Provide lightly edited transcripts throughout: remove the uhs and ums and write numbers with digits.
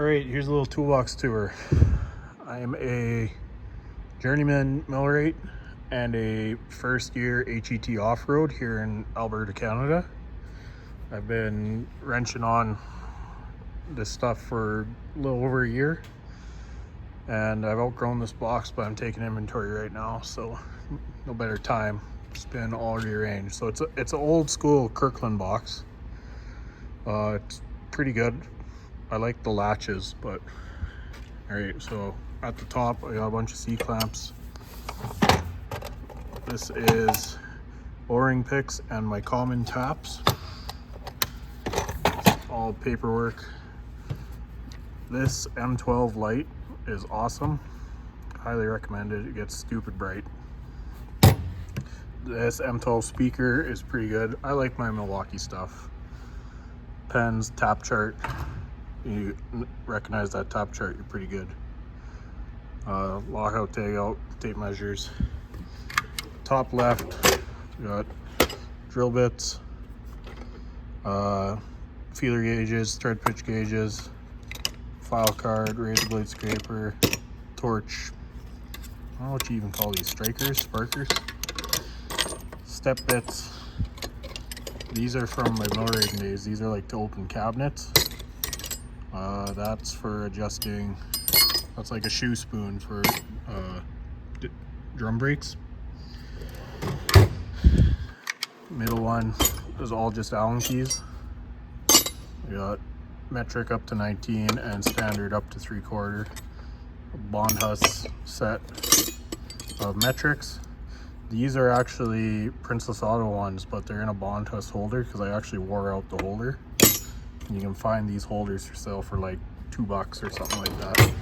All right, here's a little toolbox tour. I am a journeyman millwright and a first year HET off-road here in Alberta, Canada. I've been wrenching on this stuff for a little over a year, and I've outgrown this box, but I'm taking inventory right now, so no better time. Spin all rearranged. So it's an old school Kirkland box. It's pretty good. I like the latches, but all right, so at the top I got a bunch of C-clamps. This is o-ring picks and my common taps. It's all paperwork. This M12 light is awesome. Highly recommended. It gets stupid bright. This M12 speaker is pretty good. I like my Milwaukee stuff. Pens, tap chart. You recognize that tap chart, you're pretty good. Lockout, tagout, tape measures. Top left, we got drill bits, feeler gauges, thread pitch gauges, file card, razor blade scraper, torch. I don't know what you even call these, strikers, sparkers. Step bits. These are from my millwrighting days. These are like to open cabinets. That's for adjusting. That's like a shoe spoon for drum brakes. Middle one is all just Allen keys. We got metric up to 19 and standard up to 3/4. Bondhuss set of metrics. These are actually Princess Auto ones, but they're in a Bondhuss holder because I actually wore out the holder. And you can find these holders for sale for like $2 or something like that.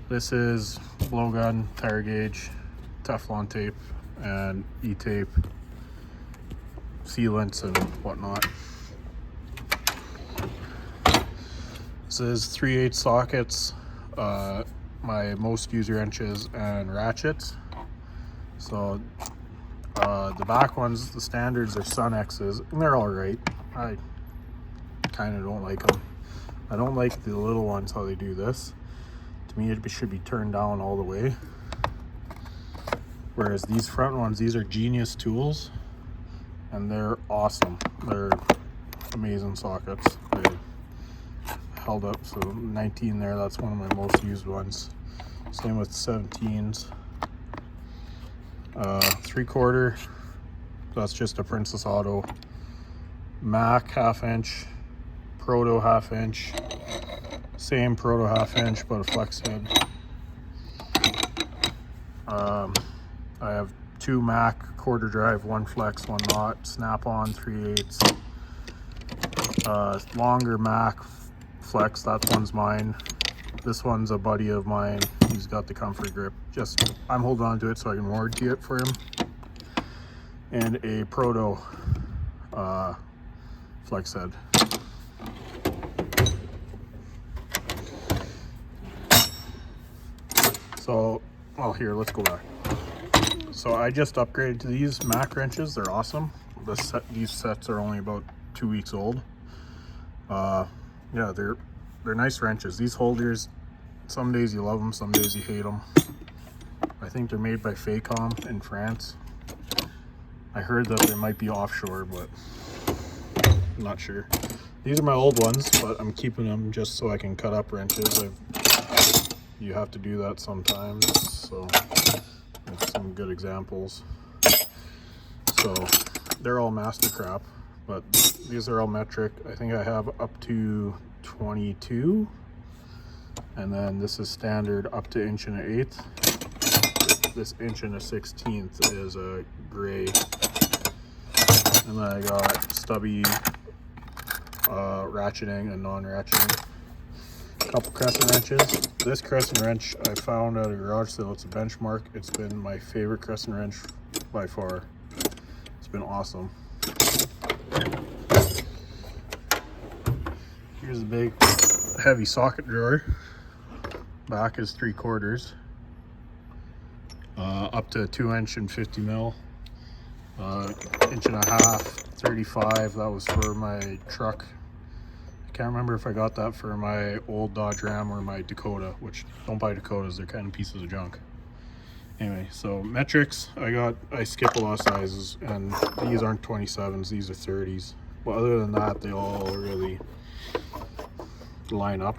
This is blowgun, tire gauge, Teflon tape, and E-tape, sealants and whatnot. This is 3/8 sockets, my most used wrenches and ratchets. So the back ones, the standards, are Sun X's, and they're all right. I kind of don't like them. I don't like the little ones, how they do this. To me, it should be turned down all the way. Whereas these front ones, these are Genius tools, and they're awesome. They're amazing sockets. They held up, so 19 there, that's one of my most used ones. Same with 17s. 3/4, that's just a Princess Auto. Mac 1/2 inch, Proto 1/2 inch, same Proto 1/2 inch but a flex head. I have 2 Mac quarter drive, 1 flex, 1 not, snap-on 3/8. Longer Mac flex, that one's mine. This one's a buddy of mine. He's got the comfort grip. Just, I'm holding on to it so I can warranty it for him. And a Proto flex head. So, well, here, let's go back. So I just upgraded to these Mac wrenches. They're awesome. These sets are only about 2 weeks old. Yeah, they're nice wrenches. These holders, some days you love them, some days you hate them. I think they're made by Faycom in France. I heard that they might be offshore, but I'm not sure. These are my old ones, but I'm keeping them just so I can cut up wrenches. You have to do that sometimes, so that's some good examples. So they're all master crap, but these are all metric. I think I have up to 22, and then this is standard up to 1 1/8. This 1 1/16 is a gray, and then I got stubby ratcheting and non-ratcheting. A couple crescent wrenches. This crescent wrench I found at a garage sale. It's a Benchmark. It's been my favorite crescent wrench by far. It's been awesome. Here's a big heavy socket drawer. Back is 3/4. Up to 2 inch and 50 mil. 1.5 inch, 35. That was for my truck Can't remember if I got that for my old Dodge Ram or my Dakota, which don't buy Dakotas, they're kind of pieces of junk. Anyway, so metrics, I skip a lot of sizes, and these aren't 27s, these are 30s. But other than that, they all really line up.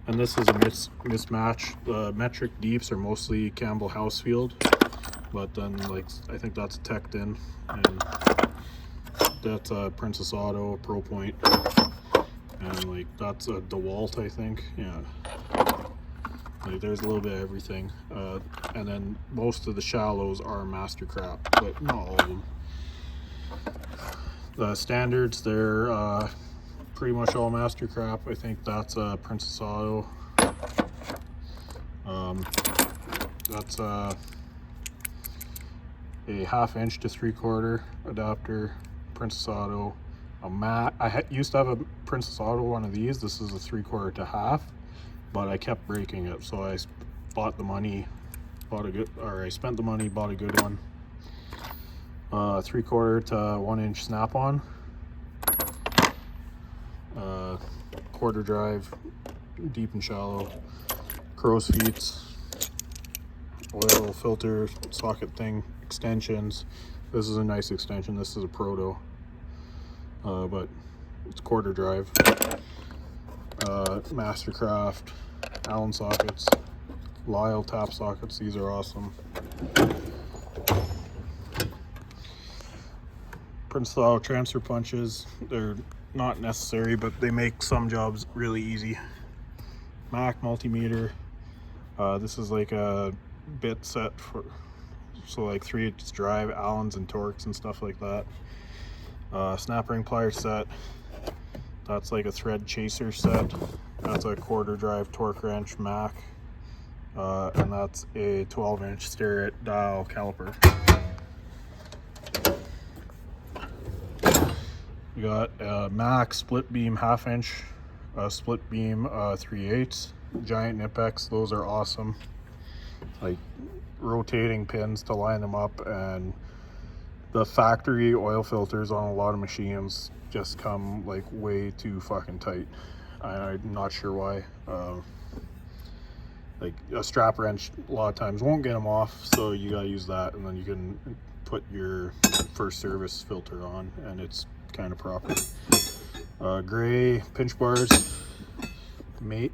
And this is a mismatch. The metric deeps are mostly Campbell Housefield, but then like I think that's teched in, and that's a Princess Auto, Pro Point, and like that's a DeWalt, I think. Yeah, like there's a little bit of everything, and then most of the shallows are Mastercraft, but not all of them. The standards, they're pretty much all Mastercraft. I think that's a Princess Auto. That's a 1/2 inch to 3/4 adapter, Princess Auto. I used to have a Princess Auto one of these. This is a 3/4 to 1/2, but I kept breaking it, so I spent the money, bought a good one. 3/4 to 1 inch snap-on, quarter drive, deep and shallow, crow's feet, oil filter socket thing, extensions. This is a nice extension. This is a Proto, but it's quarter drive. Mastercraft, Allen sockets, Lyle tap sockets. These are awesome. Princess Auto transfer punches. They're not necessary, but they make some jobs really easy. Mac multimeter. This is like a bit set for, so like 3/8 drive, Allens and Torx and stuff like that. Snap ring plier set. That's like a thread chaser set. That's a quarter drive torque wrench Mac, and that's a 12-inch Starrett dial caliper. We got a Mac split beam 1/2 inch, split beam 3/8, giant Nipex. Those are awesome. Like rotating pins to line them up, and the factory oil filters on a lot of machines just come like way too fucking tight. I'm not sure why. Like a strap wrench a lot of times won't get them off, so you gotta use that, and then you can put your first service filter on, and it's kind of proper. Gray pinch bars.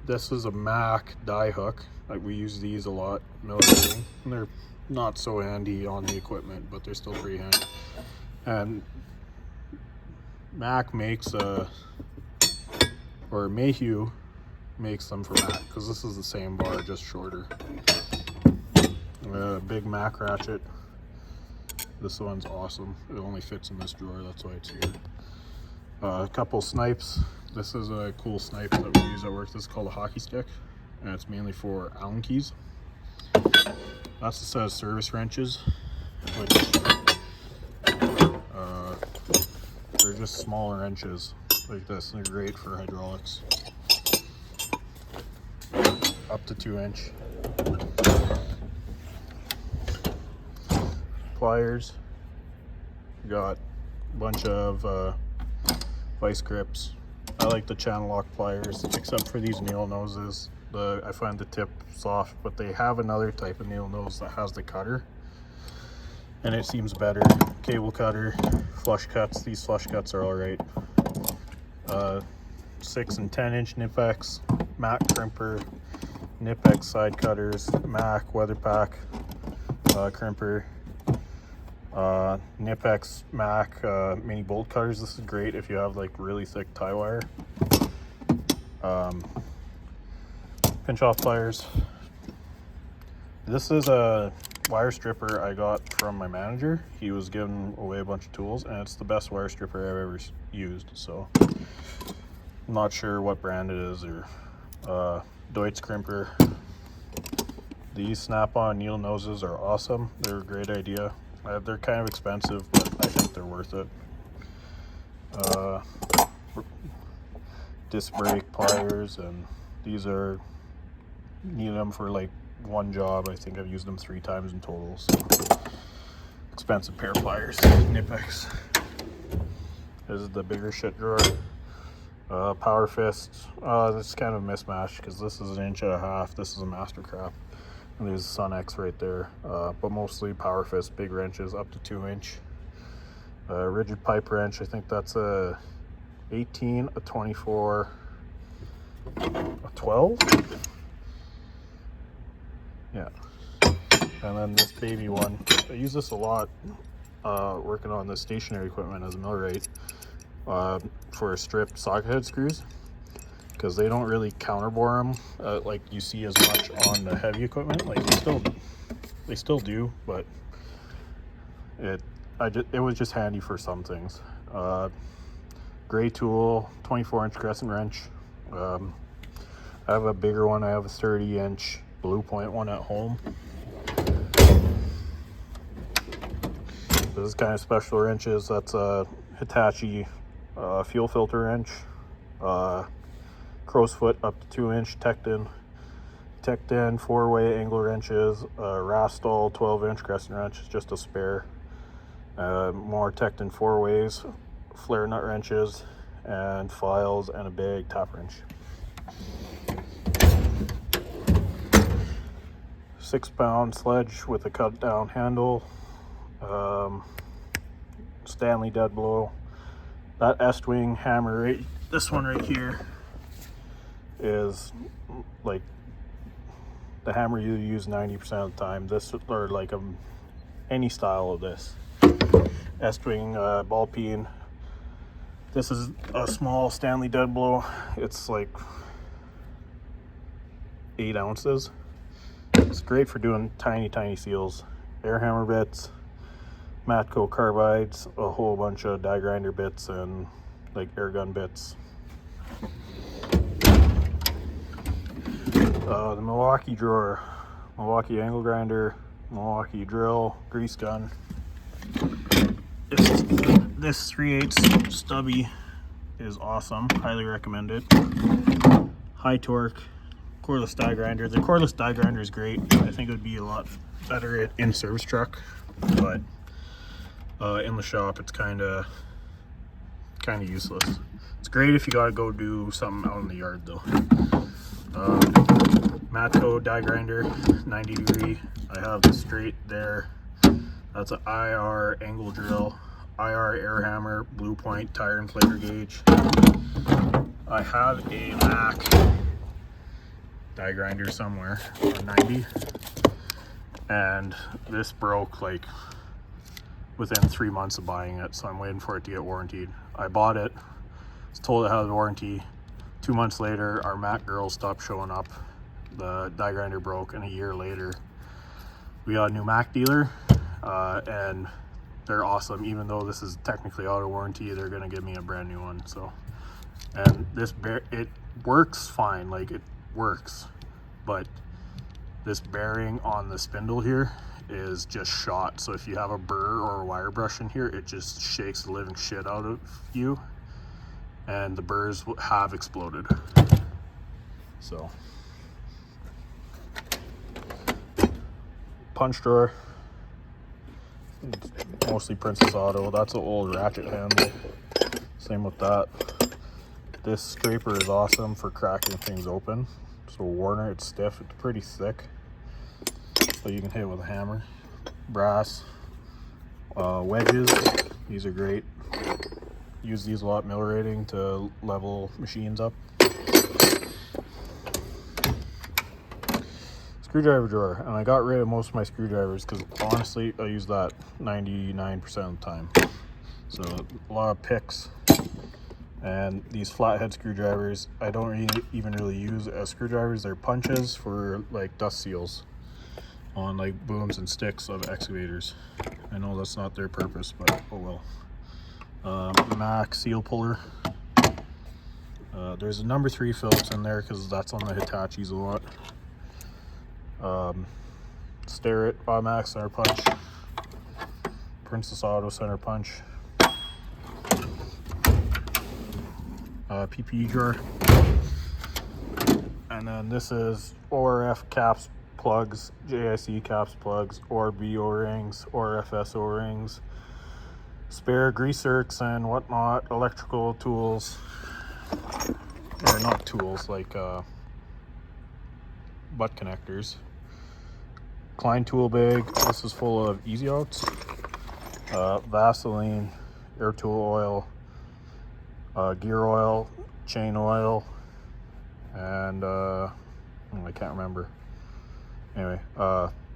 This is a Mac die hook. Like we use these a lot military, and they're not so handy on the equipment, but they're still pretty handy. And Mac makes or Mayhew makes them for Mac, because this is the same bar, just shorter. Big Mac ratchet. This one's awesome. It only fits in this drawer, that's why it's here. A couple snipes. This is a cool snipe that we use at work. This is called a hockey stick, and it's mainly for Allen keys. That's a set of service wrenches, which they're just smaller wrenches like this, and they're great for hydraulics. Up to 2-inch. Pliers. We got a bunch of vice grips. I like the channel lock pliers, except for these needle noses. I find the tip soft, but they have another type of needle nose that has the cutter, and it seems better. Cable cutter, flush cuts. These flush cuts are all right. 6 and 10-inch Nipex, Mac crimper, Nipex side cutters, Mac weather pack crimper, Nipex Mac mini bolt cutters. This is great if you have like really thick tie wire. Pinch off pliers. This is a wire stripper I got from my manager. He was giving away a bunch of tools, and it's the best wire stripper I've ever used. So I'm not sure what brand it is, or Deutz crimper. These snap-on needle noses are awesome. They're a great idea. They're kind of expensive, but I think they're worth it. Disc brake pliers, and these are, need them for like one job. I think I've used them 3 times in total. So expensive pair of pliers. Nipex. This is the bigger shit drawer. Power fist. This is kind of a mismatch because this is 1.5 inches. This is a Mastercraft. And there's a Sun X right there. But mostly power fist, big wrenches up to 2-inch. Rigid pipe wrench. I think that's a 18, a 24, a 12. Yeah. And then this baby one. I use this a lot working on the stationary equipment as a millwright for stripped socket head screws, because they don't really counterbore them like you see as much on the heavy equipment. Like they still do, but it was just handy for some things. Gray tool, 24-inch crescent wrench. I have a bigger one. I have a 30-inch Blue Point one at home. This is kind of special wrenches. That's a Hitachi fuel filter wrench. Crow's foot up to 2-inch Tecton 4-way angle wrenches. Rastall 12-inch crescent wrench, just a spare. More Tecton 4-ways, flare nut wrenches, and files, and a big tap wrench. 6-pound sledge with a cut down handle. Stanley dead blow. That Estwing hammer, right, this one right here, is like the hammer you use 90% of the time. This, or like any style of this. Estwing ball peen. This is a small Stanley dead blow. It's like 8 ounces. It's great for doing tiny seals. Air hammer bits, Matco carbides, a whole bunch of die grinder bits, and like air gun bits. The Milwaukee drawer, Milwaukee angle grinder, Milwaukee drill, grease gun. This 3/8 stubby is awesome. Highly recommend it. High torque cordless die grinder. The cordless die grinder is great. I think it would be a lot better in service truck, but in the shop it's kind of useless. It's great if you gotta go do something out in the yard though. Matco die grinder, 90 degree. I have the straight there. That's an IR angle drill, IR air hammer, Blue Point tire inflator gauge. I have a Mac die grinder somewhere on 90, and this broke like within 3 months of buying it, so I'm waiting for it to get warranted. I bought it, was told it had a warranty. 2 months later, our Mac girls stopped showing up. The die grinder broke, and a year later we got a new Mac dealer, and they're awesome. Even though this is technically out of warranty, they're gonna give me a brand new one. So, and it works fine, like it works, but this bearing on the spindle here is just shot. So if you have a burr or a wire brush in here, it just shakes the living shit out of you, and the burrs have exploded. So, punch drawer, it's mostly Princess Auto. That's an old ratchet handle. Same with that. This scraper is awesome for cracking things open. So Warner, it's stiff, it's pretty thick, so you can hit it with a hammer. Brass wedges, these are great. Use these a lot mill rating to level machines up. Screwdriver drawer, and I got rid of most of my screwdrivers because honestly I use that 99% of the time. So a lot of picks, and these flathead screwdrivers I don't even really use as screwdrivers. They're punches for like dust seals on like booms and sticks of excavators. I know that's not their purpose, but oh well. Mac seal puller. There's a number 3 Phillips in there because that's on the Hitachis a lot. Starrett automatic center punch, Princess Auto center punch. PPE drawer, and then this is ORF caps plugs, JIC caps plugs, ORB O-rings, ORFS O-rings, spare grease zerks and whatnot, electrical tools, or not tools, like butt connectors. Klein tool bag. This is full of easy outs, Vaseline, air tool oil, gear oil, chain oil, and I can't remember. Anyway,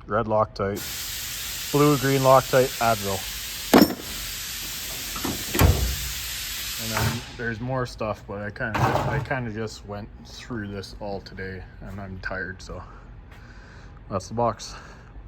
red Loctite, blue, green Loctite, Advil. And then there's more stuff, but I kind of just went through this all today, and I'm tired, so that's the box.